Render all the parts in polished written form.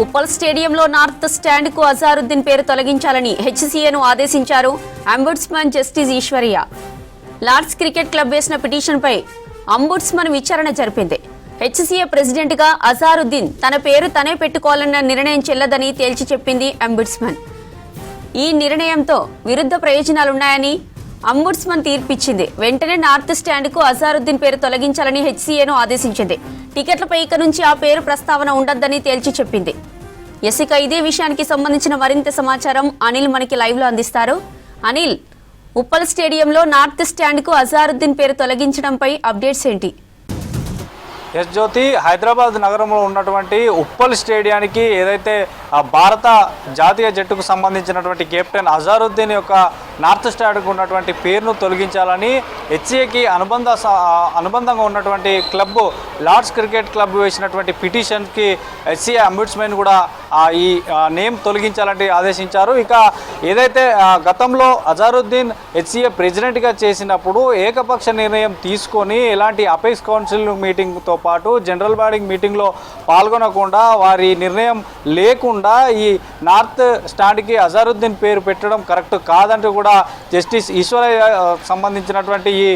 ఉప్పల్ స్టేడియంలో north stand కు అజారుద్దీన్ పేరు తొలగించాలని హెచ్సీఏను ఆదేశించారు ombudsman justice Eshwarya. Lords cricket club వేసిన పిటిషన్పై అంబుడ్స్మన్ విచారణ జరిపింది. హెచ్సీఏ ప్రెసిడెంట్ గా అజారుద్దీన్ తన పేరు తనే పెట్టుకోవాలన్న నిర్ణయం చెల్లదని తేల్చి చెప్పింది అంబుడ్స్మన్. ఈ నిర్ణయంతో విరుద్ధ ప్రయోజనాలున్నాయని అంబుడ్స్మన్ తీర్పిచ్చింది. వెంటనే నార్త్ స్టాండ్ కు అజారుద్దీన్ పేరు తొలగించాలని హెచ్సీఏను ఆదేశించింది. టికెట్లపై ఇక నుంచి ఆ పేరు ప్రస్తావన ఉండొద్దని తేల్చి చెప్పింది. ఇక ఇదే విషయానికి సంబంధించిన మరింత సమాచారం అనిల్ మనకి లైవ్ లో అందిస్తారు. అనిల్, ఉప్పల్ స్టేడియంలో నార్త్ స్టాండ్ కు అజారుద్దీన్ పేరు తొలగించడంపై అప్డేట్స్ ఏంటి? ఎస్ జ్యోతి, హైదరాబాద్ నగరంలో ఉన్నటువంటి ఉప్పల్ స్టేడియానికి ఏదైతే భారత జాతీయ జట్టుకు సంబంధించినటువంటి కెప్టెన్ అజారుద్దీన్ యొక్క నార్త్ స్టాండ్కు ఉన్నటువంటి పేరును తొలగించాలని హెచ్సీఏకి అనుబంధంగా ఉన్నటువంటి క్లబ్ లార్డ్స్ క్రికెట్ క్లబ్ వేసినటువంటి పిటిషన్కి హెచ్సీఏ అంబుడ్స్మన్ కూడా ఈ నేమ్ తొలగించాలని ఆదేశించారు. ఇక ఏదైతే గతంలో అజారుద్దీన్ హెచ్సీఏ ప్రెసిడెంట్గా చేసినప్పుడు ఏకపక్ష నిర్ణయం తీసుకొని ఎలాంటి అపెక్స్ కౌన్సిల్ మీటింగ్తో పాటు జనరల్ బాడీ మీటింగ్లో పాల్గొనకుండా వారి నిర్ణయం లేకుండా ఈ నార్త్ స్టాండ్కి అజారుద్దీన్ పేరు పెట్టడం కరెక్ట్ కాదంటూ కూడా జస్టిస్ ఈశ్వరయ్య సంబంధించినటువంటి ఈ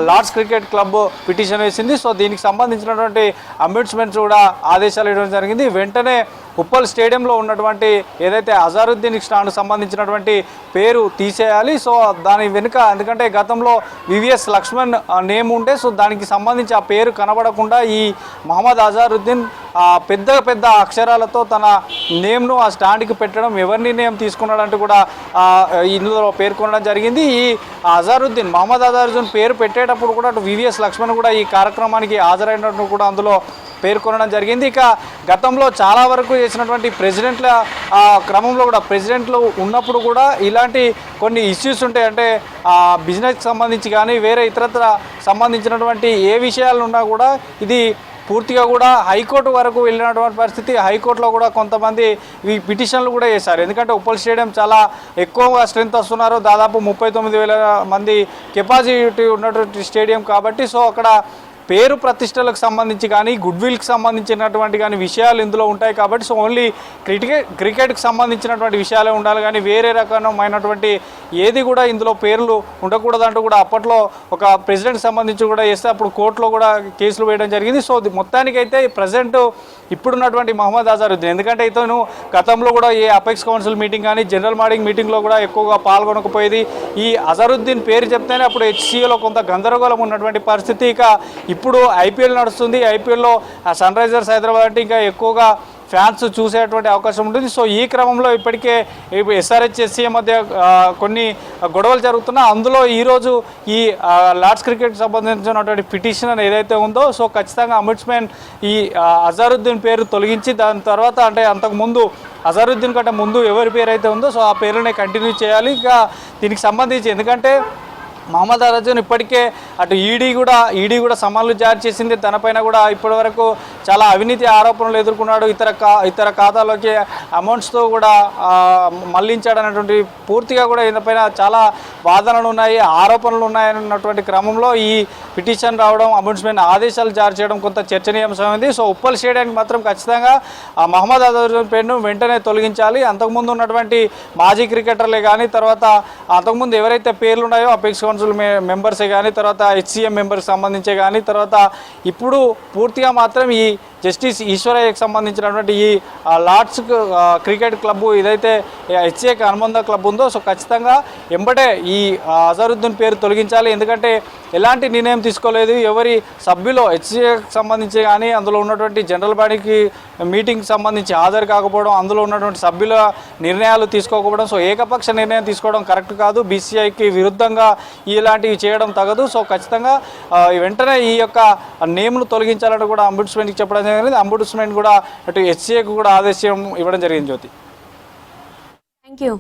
లార్డ్స్ క్రికెట్ క్లబ్ పిటిషన్ వేసింది. సో దీనికి సంబంధించినటువంటి అంబుడ్స్మన్ కూడా ఆదేశాలు ఇవ్వడం జరిగింది. వెంటనే ఉప్పల్ స్టేడియంలో ఉన్నటువంటి ఏదైతే అజారుద్దీన్ స్టాండ్ సంబంధించినటువంటి పేరు తీసేయాలి. సో దాని వెనుక ఎందుకంటే గతంలో వివిఎస్ లక్ష్మణ్ నేమ్ ఉంటే సో దానికి సంబంధించి ఆ పేరు కనబడకుండా ఈ మహమ్మద్ అజారుద్దీన్ పెద్ద పెద్ద అక్షరాలతో తన నేమ్ను ఆ స్టాండ్కి పెట్టడం ఎవరి నిర్ణయం తీసుకున్నాడంటూ కూడా ఇందులో పేర్కొనడం జరిగింది. ఈ అజారుద్దీన్ మహమ్మద్ అజారుద్దీన్ పేరు పెట్టేటప్పుడు కూడా అటు వివిఎస్ లక్ష్మణ్ కూడా ఈ కార్యక్రమానికి హాజరైనట్టు కూడా అందులో పేర్కొనడం జరిగింది. ఇక గతంలో చాలా వరకు చేసినటువంటి ప్రెసిడెంట్ల క్రమంలో కూడా ప్రెసిడెంట్లు ఉన్నప్పుడు కూడా ఇలాంటి కొన్ని ఇష్యూస్ ఉంటాయి. అంటే బిజినెస్కి సంబంధించి కానీ వేరే ఇతరత్ర సంబంధించినటువంటి ఏ విషయాలు ఉన్నా కూడా ఇది పూర్తిగా కూడా హైకోర్టు వరకు వెళ్ళినటువంటి పరిస్థితి. హైకోర్టులో కూడా కొంతమంది ఈ పిటిషన్లు కూడా చేశారు. ఎందుకంటే ఉప్పల్ స్టేడియం చాలా ఎక్కువగా స్ట్రెంత్ వస్తున్నారు. దాదాపు 39,000 మంది కెపాసిటీ ఉన్నటువంటి స్టేడియం కాబట్టి సో అక్కడ పేరు ప్రతిష్టలకు సంబంధించి కానీ గుడ్ విల్కి సంబంధించినటువంటి కానీ విషయాలు ఇందులో ఉంటాయి కాబట్టి సో ఓన్లీ క్రికెట్కి సంబంధించినటువంటి విషయాలే ఉండాలి కానీ వేరే రకమైనటువంటి ఏది కూడా ఇందులో పేర్లు ఉండకూడదంటూ కూడా అప్పట్లో ఒక ప్రెసిడెంట్కి సంబంధించి కూడా చేస్తే అప్పుడు కోర్టులో కూడా కేసులు వేయడం జరిగింది. సో మొత్తానికైతే ప్రజెంట్ ఇప్పుడున్నటువంటి మహమ్మద్ అజారుద్దీన్ ఎందుకంటే ఇతను గతంలో కూడా ఏ అపెక్స్ కౌన్సిల్ మీటింగ్ కానీ జనరల్ బాడీ మీటింగ్లో కూడా ఎక్కువగా పాల్గొనకపోయేది. ఈ అజారుద్దీన్ పేరు చెప్తేనే అప్పుడు హెచ్సీఏలో కొంత గందరగోళం ఉన్నటువంటి పరిస్థితి. ఇక ఇప్పుడు ఐపీఎల్ నడుస్తుంది. ఐపీఎల్లో సన్ రైజర్స్ హైదరాబాద్ అంటే ఇంకా ఎక్కువగా ఫ్యాన్స్ చూసేటువంటి అవకాశం ఉంటుంది. సో ఈ క్రమంలో ఇప్పటికే ఎస్ఆర్హెచ్ ఎస్సీఏ మధ్య కొన్ని గొడవలు జరుగుతున్నా అందులో ఈరోజు ఈ లార్డ్స్ క్రికెట్కి సంబంధించినటువంటి పిటిషన్ ఏదైతే ఉందో సో ఖచ్చితంగా అంబుడ్స్మన్ ఈ అజారుద్దీన్ పేరు తొలగించి దాని తర్వాత అంటే అంతకుముందు అజారుద్దీన్ కంటే ముందు ఎవరి పేరు అయితే ఉందో సో ఆ పేరుని కంటిన్యూ చేయాలి. ఇంకా దీనికి సంబంధించి ఎందుకంటే మహమ్మద్ అజారుద్దీన్ ఇప్పటికే అటు ఈడీ కూడా సమన్లు జారీ చేసింది. తనపైన కూడా ఇప్పటివరకు చాలా అవినీతి ఆరోపణలు ఎదుర్కొన్నాడు. ఇతర ఖాతాలోకి అమౌంట్స్తో కూడా మళ్లించాడన్నటువంటి పూర్తిగా కూడా ఈయనపైన చాలా వాదనలు ఉన్నాయి, ఆరోపణలు ఉన్నాయన్నటువంటి క్రమంలో ఈ పిటిషన్ రావడం అంబుడ్స్మన్ ఆదేశాలు జారీ చేయడం కొంత చర్చనీయాంశమైంది. సో ఉప్పల్ స్టేడియానికి మాత్రం ఖచ్చితంగా మహమ్మద్ అజారుద్దీన్ పేరును వెంటనే తొలగించాలి. అంతకుముందు ఉన్నటువంటి మాజీ క్రికెటర్లే కానీ తర్వాత అంతకుముందు ఎవరైతే పేర్లు ఉన్నాయో అపెక్స్ కౌన్సిల్ మెంబర్సే కానీ తర్వాత హెచ్సీఎం మెంబర్కి సంబంధించే కానీ తర్వాత ఇప్పుడు పూర్తిగా మాత్రం ఈ జస్టిస్ ఈశ్వరయ్యకి సంబంధించినటువంటి ఈ లార్డ్స్ క్రికెట్ క్లబ్ ఏదైతే హెచ్సీఏకి అనుబంధ క్లబ్ ఉందో సో ఖచ్చితంగా ఎంబటే ఈ అజారుద్దీన్ పేరు తొలగించాలి. ఎందుకంటే ఎలాంటి నిర్ణయం తీసుకోలేదు. ఎవరి సభ్యులు హెచ్సీఏకి సంబంధించి కానీ అందులో ఉన్నటువంటి జనరల్ బాడీకి మీటింగ్కి సంబంధించి హాజరు కాకపోవడం, అందులో ఉన్నటువంటి సభ్యుల నిర్ణయాలు తీసుకోకపోవడం సో ఏకపక్ష నిర్ణయం తీసుకోవడం కరెక్ట్ కాదు. బీసీఐకి విరుద్ధంగా ఇలాంటివి చేయడం తగదు. సో ఖచ్చితంగా వెంటనే ఈ యొక్క నేమ్ను తొలగించాలని కూడా అంబుడ్స్మన్కి చెప్పడం జరిగింది. అంబుడ్స్మన్ కూడా అటు హెచ్సీఏకు కూడా ఆదేశం ఇవ్వడం జరిగింది. జ్యోతి, థ్యాంక్ యూ.